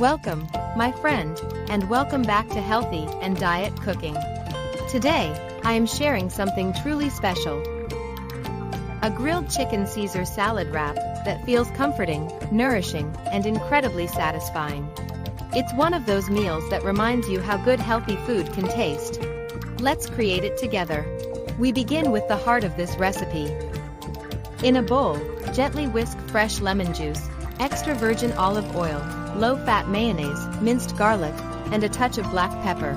Welcome, my friend, and welcome back to Healthy and Diet Cooking. Today, I am sharing something truly special. A grilled chicken Caesar salad wrap that feels comforting, nourishing, and incredibly satisfying. It's one of those meals that reminds you how good healthy food can taste. Let's create it together. We begin with the heart of this recipe. In a bowl, gently whisk fresh lemon juice, extra virgin olive oil, low-fat mayonnaise, minced garlic, and a touch of black pepper.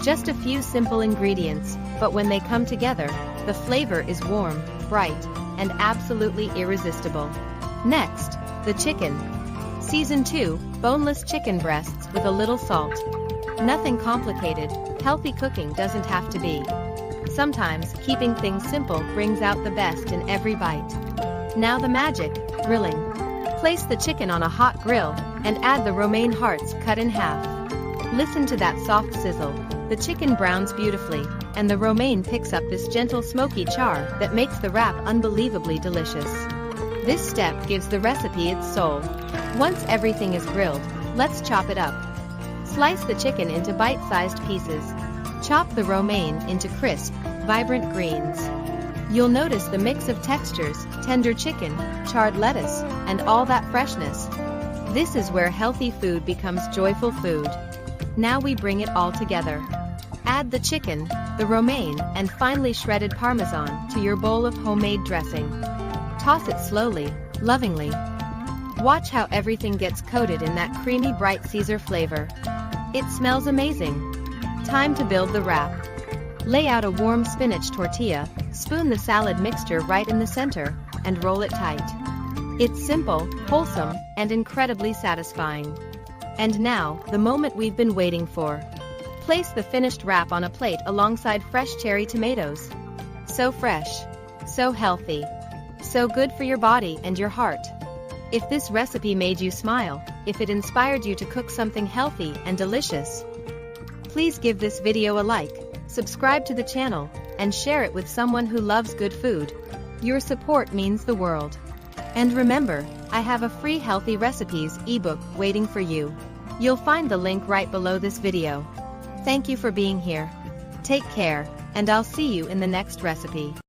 Just a few simple ingredients, but when they come together, the flavor is warm, bright, and absolutely irresistible. Next, the chicken. Season 2, boneless chicken breasts with a little salt. Nothing complicated, healthy cooking doesn't have to be. Sometimes, keeping things simple brings out the best in every bite. Now the magic, grilling. Place the chicken on a hot grill, and add the romaine hearts cut in half. Listen to that soft sizzle. The chicken browns beautifully, and the romaine picks up this gentle smoky char that makes the wrap unbelievably delicious. This step gives the recipe its soul. Once everything is grilled, let's chop it up. Slice the chicken into bite-sized pieces. Chop the romaine into crisp, vibrant greens. You'll notice the mix of textures, tender chicken, charred lettuce, and all that freshness. This is where healthy food becomes joyful food. Now we bring it all together. Add the chicken, the romaine, and finely shredded Parmesan to your bowl of homemade dressing. Toss it slowly, lovingly. Watch how everything gets coated in that creamy bright Caesar flavor. It smells amazing. Time to build the wrap. Lay out a warm spinach tortilla, spoon the salad mixture right in the center, and roll it tight. It's simple, wholesome, and incredibly satisfying. And now, the moment we've been waiting for. Place the finished wrap on a plate alongside fresh cherry tomatoes. So fresh, so healthy, so good for your body and your heart. If this recipe made you smile, if it inspired you to cook something healthy and delicious, please give this video a like, subscribe to the channel, and share it with someone who loves good food. Your support means the world. And remember, I have a free healthy recipes ebook waiting for you. You'll find the link right below this video. Thank you for being here. Take care, and I'll see you in the next recipe.